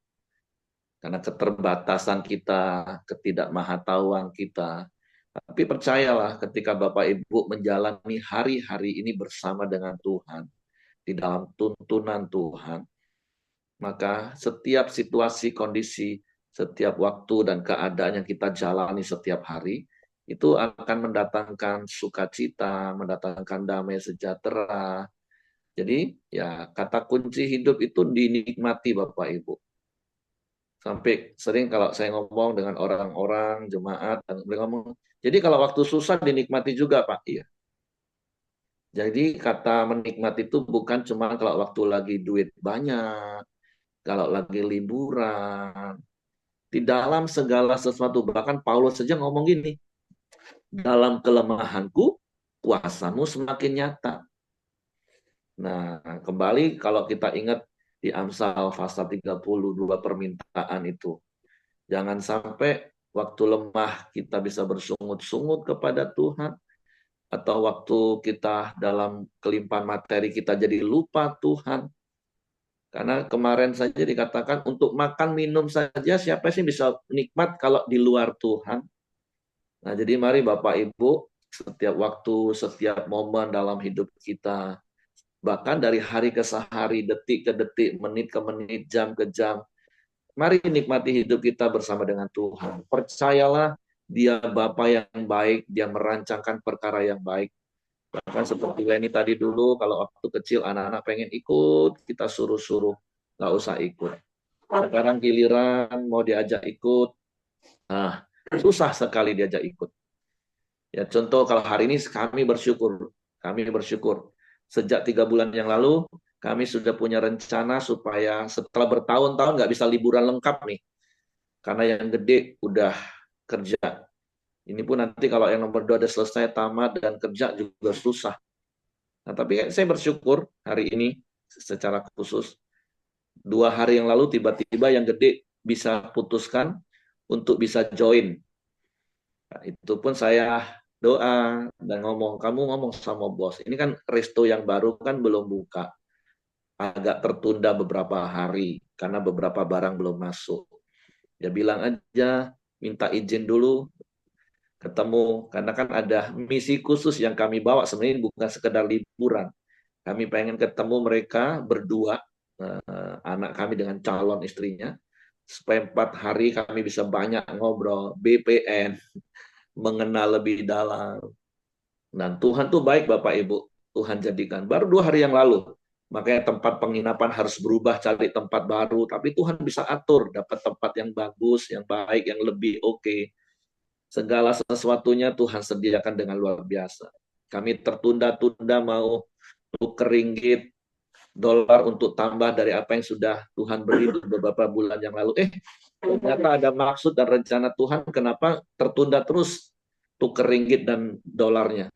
Karena keterbatasan kita, ketidakmahatauan kita. Tapi percayalah ketika Bapak Ibu menjalani hari-hari ini bersama dengan Tuhan, di dalam tuntunan Tuhan, maka setiap situasi, kondisi, setiap waktu dan keadaan yang kita jalani setiap hari, itu akan mendatangkan sukacita, mendatangkan damai sejahtera. Jadi ya kata kunci hidup itu dinikmati Bapak Ibu. Sampai sering kalau saya ngomong dengan orang-orang, jemaat, dan mereka ngomong, jadi kalau waktu susah dinikmati juga Pak. Iya. Jadi kata menikmati itu bukan cuma kalau waktu lagi duit banyak, kalau lagi liburan, di dalam segala sesuatu. Bahkan Paulus saja ngomong gini, dalam kelemahanku, kuasamu semakin nyata. Nah, kembali kalau kita ingat di Amsal pasal 32 permintaan itu. Jangan sampai waktu lemah kita bisa bersungut-sungut kepada Tuhan, atau waktu kita dalam kelimpahan materi kita jadi lupa Tuhan. Karena kemarin saja dikatakan untuk makan minum saja siapa sih bisa nikmat kalau di luar Tuhan. Nah, jadi mari Bapak Ibu, setiap waktu, setiap momen dalam hidup kita, bahkan dari hari ke hari, detik ke detik, menit ke menit, jam ke jam, mari nikmati hidup kita bersama dengan Tuhan. Percayalah, Dia Bapa yang baik, Dia merancangkan perkara yang baik. Bahkan seperti Leni tadi dulu, kalau waktu kecil anak-anak pengen ikut, kita suruh-suruh, nggak usah ikut. Sekarang giliran mau diajak ikut, nah susah sekali diajak ikut. Ya contoh kalau hari ini kami bersyukur sejak 3 bulan yang lalu kami sudah punya rencana supaya setelah bertahun-tahun nggak bisa liburan lengkap nih, karena yang gede udah kerja. Ini pun nanti kalau yang nomor 2 udah selesai tamat dan kerja juga susah. Nah, tapi saya bersyukur hari ini secara khusus 2 hari yang lalu tiba-tiba yang gede bisa putuskan untuk bisa join. Nah, itu pun saya doa dan kamu ngomong sama bos. Ini kan resto yang baru kan belum buka. Agak tertunda beberapa hari karena beberapa barang belum masuk. Ya bilang aja, minta izin dulu ketemu, karena kan ada misi khusus yang kami bawa, sebenarnya bukan sekedar liburan. Kami pengen ketemu mereka berdua, anak kami dengan calon istrinya, supaya 4 hari kami bisa banyak ngobrol, BPN, mengenal lebih dalam. Dan Tuhan tuh baik Bapak Ibu, Tuhan jadikan. Baru 2 hari yang lalu, makanya tempat penginapan harus berubah, cari tempat baru, tapi Tuhan bisa atur, dapat tempat yang bagus, yang baik, yang lebih oke. Segala sesuatunya Tuhan sediakan dengan luar biasa. Kami tertunda-tunda mau tuker ringgit, dolar untuk tambah dari apa yang sudah Tuhan beri beberapa bulan yang lalu. Ternyata ada maksud dan rencana Tuhan kenapa tertunda terus tuker ringgit dan dolarnya.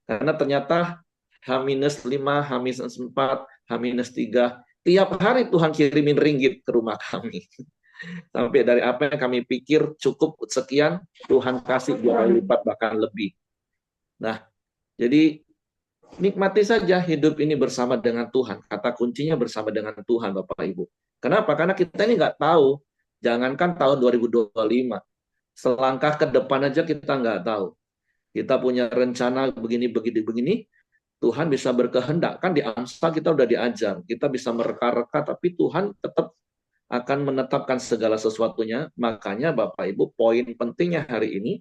Karena ternyata H-5, H-4, H-3, tiap hari Tuhan kirimin ringgit ke rumah kami. Sampai dari apa yang kami pikir cukup sekian, Tuhan kasih 2 kali lipat bahkan lebih. Nah, jadi nikmati saja hidup ini bersama dengan Tuhan. Kata kuncinya bersama dengan Tuhan, Bapak Ibu. Kenapa? Karena kita ini nggak tahu. Jangankan tahun 2025, selangkah ke depan aja kita nggak tahu. Kita punya rencana begini. Tuhan bisa berkehendak. Kan di Amsal kita udah diajar. Kita bisa mereka-reka, tapi Tuhan tetap akan menetapkan segala sesuatunya. Makanya Bapak Ibu, poin pentingnya hari ini,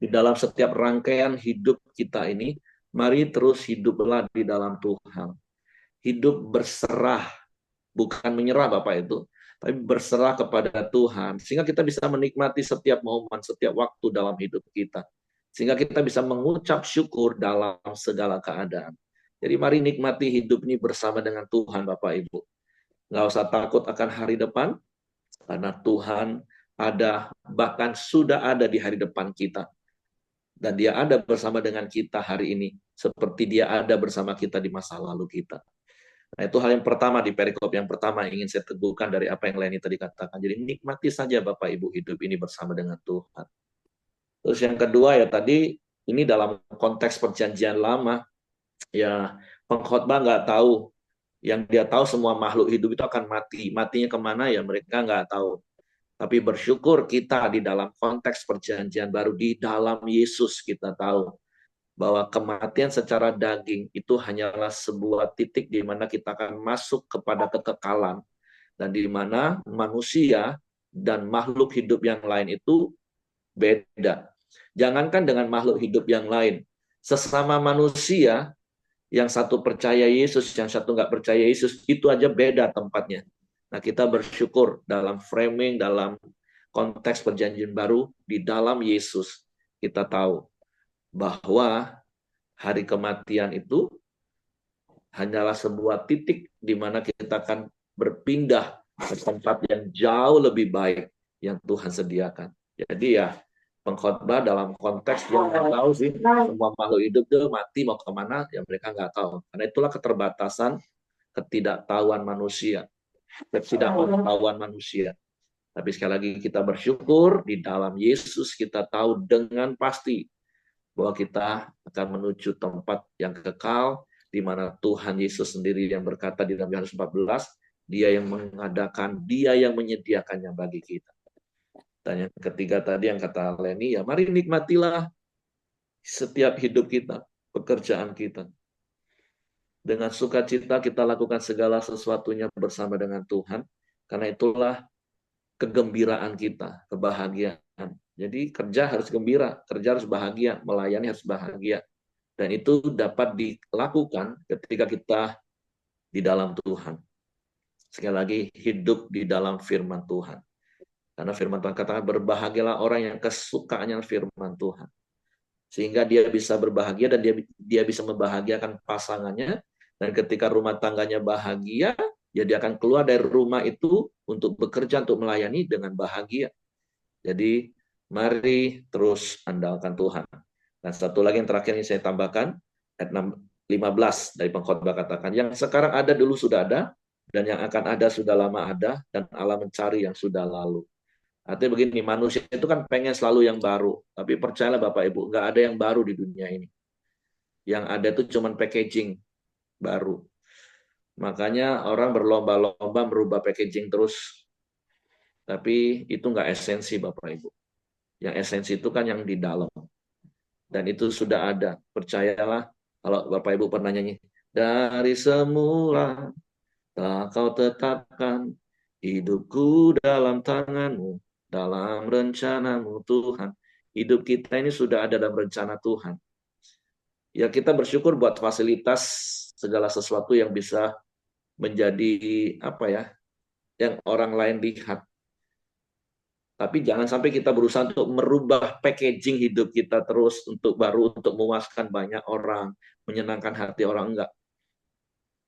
di dalam setiap rangkaian hidup kita ini, mari terus hiduplah di dalam Tuhan. Hidup berserah, bukan menyerah Bapak itu, tapi berserah kepada Tuhan. Sehingga kita bisa menikmati setiap momen, setiap waktu dalam hidup kita. Sehingga kita bisa mengucap syukur dalam segala keadaan. Jadi mari nikmati hidup ini bersama dengan Tuhan Bapak Ibu. Nggak usah takut akan hari depan, karena Tuhan ada, bahkan sudah ada di hari depan kita. Dan dia ada bersama dengan kita hari ini, seperti dia ada bersama kita di masa lalu kita. Nah, itu hal yang pertama di perikop yang pertama yang ingin saya teguhkan dari apa yang Leni tadi katakan. Jadi nikmati saja Bapak Ibu hidup ini bersama dengan Tuhan. Terus yang kedua ya tadi, ini dalam konteks perjanjian lama, ya pengkhotbah nggak tahu. Yang dia tahu semua makhluk hidup itu akan mati. Matinya kemana ya mereka nggak tahu. Tapi bersyukur kita di dalam konteks perjanjian baru, di dalam Yesus kita tahu bahwa kematian secara daging itu hanyalah sebuah titik di mana kita akan masuk kepada kekekalan. Dan di mana manusia dan makhluk hidup yang lain itu beda. Jangankan dengan makhluk hidup yang lain, sesama manusia, yang satu percaya Yesus, yang satu nggak percaya Yesus, itu aja beda tempatnya. Nah, kita bersyukur dalam framing, dalam konteks perjanjian baru, di dalam Yesus, kita tahu bahwa hari kematian itu hanyalah sebuah titik di mana kita akan berpindah ke tempat yang jauh lebih baik yang Tuhan sediakan. Jadi ya, pengkhotbah dalam konteks dia nggak tahu sih, semua makhluk hidup dia mati mau kemana, ya mereka nggak tahu. Karena itulah keterbatasan, ketidaktahuan manusia, ketidakpengetahuan manusia. Tapi sekali lagi kita bersyukur di dalam Yesus kita tahu dengan pasti bahwa kita akan menuju tempat yang kekal, di mana Tuhan Yesus sendiri yang berkata di dalam Yohanes 14, dia yang mengadakan, dia yang menyediakannya bagi kita. Dan yang ketiga tadi yang kata Leni, ya mari nikmatilah setiap hidup kita, pekerjaan kita. Dengan sukacita kita lakukan segala sesuatunya bersama dengan Tuhan, karena itulah kegembiraan kita, kebahagiaan. Jadi kerja harus gembira, kerja harus bahagia, melayani harus bahagia. Dan itu dapat dilakukan ketika kita di dalam Tuhan. Sekali lagi, hidup di dalam firman Tuhan. Karena firman Tuhan katakan, berbahagialah orang yang kesukaannya firman Tuhan. Sehingga dia bisa berbahagia dan dia bisa membahagiakan pasangannya. Dan ketika rumah tangganya bahagia, ya dia akan keluar dari rumah itu untuk bekerja, untuk melayani dengan bahagia. Jadi, mari terus andalkan Tuhan. Dan satu lagi yang terakhir yang saya tambahkan, ayat 15 dari pengkhotbah katakan, yang sekarang ada dulu sudah ada, dan yang akan ada sudah lama ada, dan Allah mencari yang sudah lalu. Artinya begini, manusia itu kan pengen selalu yang baru, tapi percayalah Bapak Ibu, nggak ada yang baru di dunia ini. Yang ada itu cuma packaging baru. Makanya orang berlomba-lomba merubah packaging terus, tapi itu nggak esensi Bapak Ibu. Yang esensi itu kan yang di dalam. Dan itu sudah ada. Percayalah, kalau Bapak Ibu pernah nyanyi, dari semula telah kau tetapkan hidupku dalam tanganmu, dalam rencanamu Tuhan. Hidup kita ini sudah ada dalam rencana Tuhan. Ya kita bersyukur buat fasilitas segala sesuatu yang bisa menjadi apa ya, yang orang lain lihat. Tapi jangan sampai kita berusaha untuk merubah packaging hidup kita terus untuk baru, untuk memuaskan banyak orang, menyenangkan hati orang, enggak.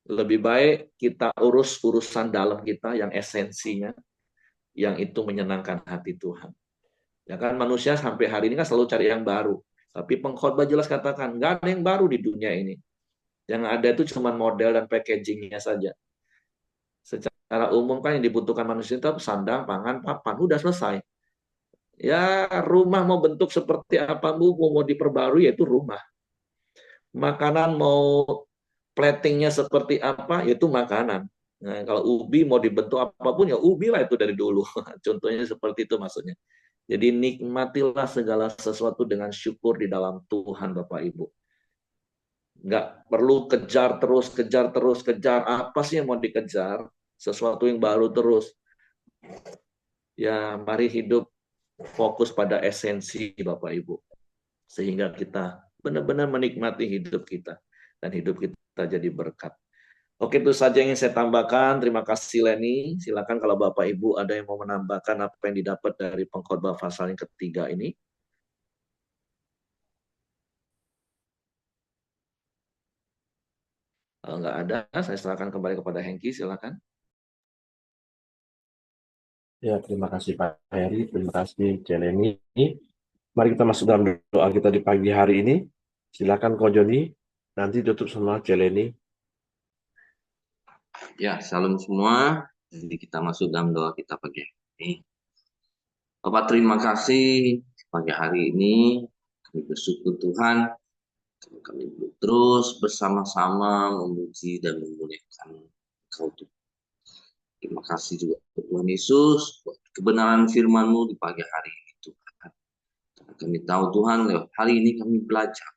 Lebih baik kita urus urusan dalam kita yang esensinya, yang itu menyenangkan hati Tuhan. Ya kan manusia sampai hari ini kan selalu cari yang baru. Tapi pengkhotbah jelas katakan, enggak ada yang baru di dunia ini. Yang ada itu cuma model dan packagingnya saja. Secara umum kan yang dibutuhkan manusia itu sandang, pangan, papan, udah selesai. Ya rumah mau bentuk seperti apa mau diperbarui yaitu rumah. Makanan mau platingnya seperti apa yaitu makanan. Nah, kalau ubi mau dibentuk apapun ya ubi lah itu dari dulu. Contohnya seperti itu maksudnya. Jadi nikmatilah segala sesuatu dengan syukur di dalam Tuhan Bapak Ibu. Nggak perlu kejar terus, kejar. Apa sih yang mau dikejar? Sesuatu yang baru terus. Ya mari hidup fokus pada esensi Bapak Ibu. Sehingga kita benar-benar menikmati hidup kita. Dan hidup kita jadi berkat. Oke, itu saja yang saya tambahkan. Terima kasih Leni. Silakan kalau Bapak Ibu ada yang mau menambahkan apa yang didapat dari pengkhotbah pasal yang ketiga ini. Kalau nggak ada, saya serahkan kembali kepada Hengki. Silakan. Ya, terima kasih Pak Heri, terima kasih Celeni. Mari kita masuk dalam doa kita di pagi hari ini. Silakan Ko Joni, nanti tutup sama Celeni. Ya, salam semua. Jadi kita masuk dalam doa kita pagi hari ini. Bapak terima kasih pagi hari ini. Kami bersyukur Tuhan. Kami terus bersama-sama memuji dan memuliakan Engkau Tuhan. Terima kasih juga Tuhan Yesus buat kebenaran firman-Mu di pagi hari ini Tuhan. Karena kami tahu Tuhan lewat hari ini kami belajar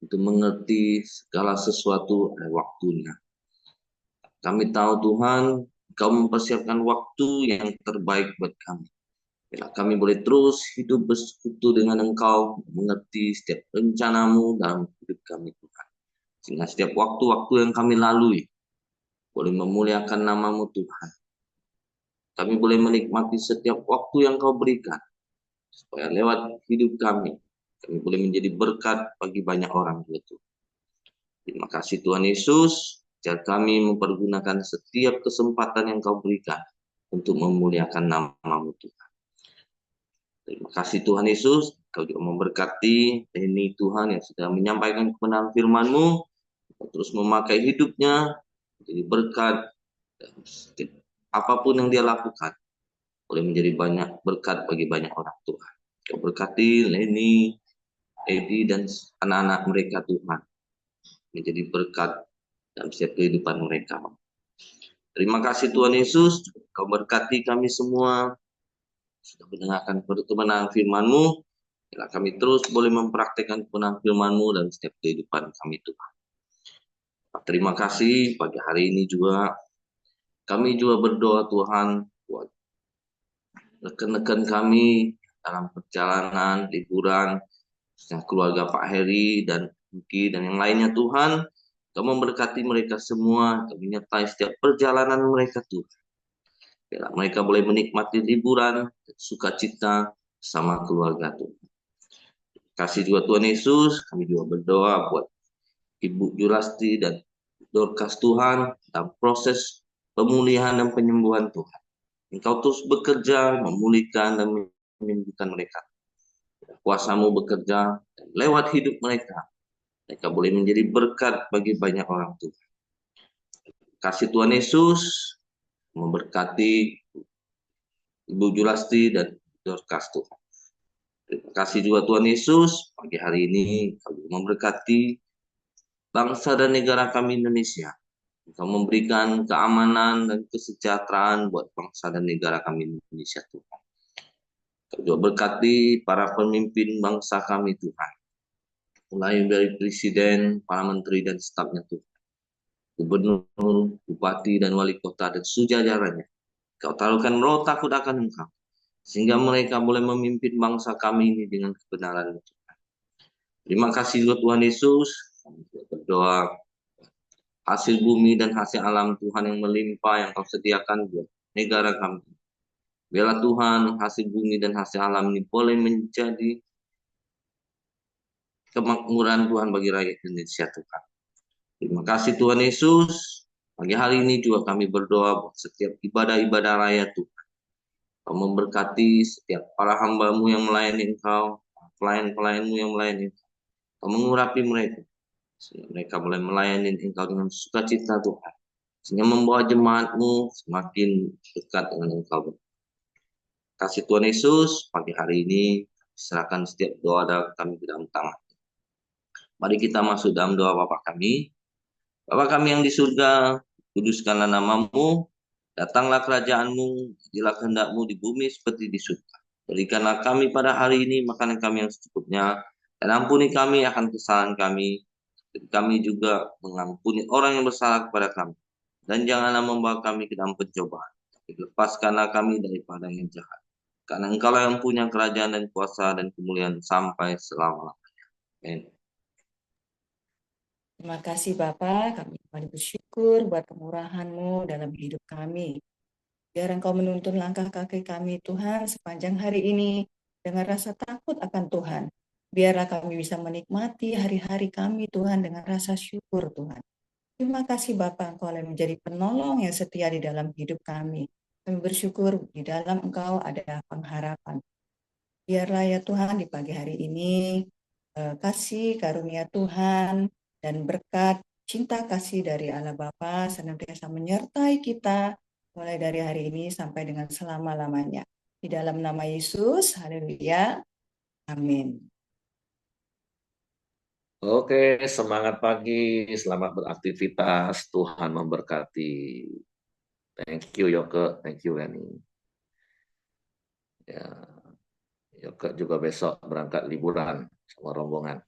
untuk mengerti segala sesuatu ada waktunya. Kami tahu Tuhan, Engkau mempersiapkan waktu yang terbaik buat kami. Bila kami boleh terus hidup bersekutu dengan Engkau, mengerti setiap rencana-Mu dalam hidup kami Tuhan. Sehingga setiap waktu-waktu yang kami lalui, boleh memuliakan nama-Mu Tuhan. Kami boleh menikmati setiap waktu yang Kau berikan. Supaya lewat hidup kami boleh menjadi berkat bagi banyak orang Tuhan. Terima kasih Tuhan Yesus. Ajar kami mempergunakan setiap kesempatan yang Kau berikan untuk memuliakan nama-Mu Tuhan. Terima kasih Tuhan Yesus. Kau juga memberkati ini Tuhan yang sudah menyampaikan kebenaran firman-Mu. Terus memakai hidupnya menjadi berkat. Apapun yang dia lakukan boleh menjadi banyak berkat bagi banyak orang Tuhan. Kau berkati Leni, Edi dan anak-anak mereka Tuhan. Menjadi berkat dalam setiap kehidupan mereka. Terima kasih Tuhan Yesus. Kau berkati kami semua. Sudah mendengarkan kebenaran firman-Mu. Bila kami terus boleh mempraktikkan kebenaran firman-Mu dalam setiap kehidupan kami Tuhan. Terima kasih pagi hari ini juga. Kami juga berdoa Tuhan buat rekan-rekan kami dalam perjalanan, liburan, keluarga Pak Heri dan Muki dan yang lainnya Tuhan. Kau memberkati mereka semua, Kau menyertai setiap perjalanan mereka Tuhan. Biar mereka boleh menikmati liburan, sukacita sama keluarga Tuhan. Kasih juga Tuhan Yesus, kami juga berdoa buat Ibu Julasti dan Dorcas Tuhan dalam proses pemulihan dan penyembuhan Tuhan. Engkau terus bekerja, memulihkan dan menyembuhkan mereka. Kuasa-Mu bekerja dan lewat hidup mereka boleh menjadi berkat bagi banyak orang Tuhan. Kasih Tuhan Yesus memberkati Ibu Julasti dan Dorcas Tuhan. Terima kasih juga Tuhan Yesus pagi hari ini kau memberkati bangsa dan negara kami Indonesia. Engkau memberikan keamanan dan kesejahteraan buat bangsa dan negara kami Indonesia Tuhan. Kau juga berkati para pemimpin bangsa kami Tuhan. Mulai dari presiden, para menteri dan stafnya Tuhan. Gubernur, bupati dan wali kota dan sejajarannya. Kau taruhkan roh takut akan Engkau. Sehingga mereka boleh memimpin bangsa kami ini dengan kebenaran Tuhan. Terima kasih juga Tuhan Yesus. Kami berdoa hasil bumi dan hasil alam Tuhan yang melimpah yang Kau sediakan buat negara kami. Biarlah Tuhan hasil bumi dan hasil alam ini boleh menjadi kemakmuran Tuhan bagi rakyat Indonesia Tuhan. Terima kasih Tuhan Yesus. Pagi hari ini juga kami berdoa buat setiap ibadah-ibadah raya Tuhan. Kau memberkati setiap para hamba-Mu yang melayani Engkau, pelayan-pelayan-Mu yang melayani Engkau. Kau mengurapi mereka. Sehingga mereka boleh melayani Engkau dengan sukacita Tuhan. Sehingga membawa jemaat-Mu semakin dekat dengan Engkau. Kasih Tuhan Yesus, pagi hari ini serahkan setiap doa kami ke dalam tangan. Mari kita masuk dalam doa Bapa kami. Bapa kami yang di surga, kuduskanlah nama-Mu, datanglah kerajaan-Mu, jadilah kehendak-Mu di bumi seperti di surga. Berikanlah kami pada hari ini makanan kami yang secukupnya, dan ampuni kami akan kesalahan kami, dan kami juga mengampuni orang yang bersalah kepada kami. Dan janganlah membawa kami ke dalam pencobaan, tapi lepaskanlah kami daripada yang jahat. Karena Engkaulah yang punya kerajaan dan kuasa dan kemuliaan sampai selama-lamanya. Amin. Terima kasih Bapak, kami kembali bersyukur buat kemurahan-Mu dalam hidup kami. Biar Engkau menuntun langkah kaki kami Tuhan sepanjang hari ini dengan rasa takut akan Tuhan. Biarlah kami bisa menikmati hari-hari kami Tuhan dengan rasa syukur Tuhan. Terima kasih Bapak, Engkau yang menjadi penolong yang setia di dalam hidup kami. Kami bersyukur di dalam Engkau ada pengharapan. Biarlah ya Tuhan di pagi hari ini kasih karunia Tuhan dan berkat cinta kasih dari Allah Bapa senantiasa menyertai kita mulai dari hari ini sampai dengan selama-lamanya. Di dalam nama Yesus, haleluya. Amin. Oke, semangat pagi, selamat beraktivitas, Tuhan memberkati. Thank you Yoke, thank you Leni. Ya, Yoke juga besok berangkat liburan sama rombongan.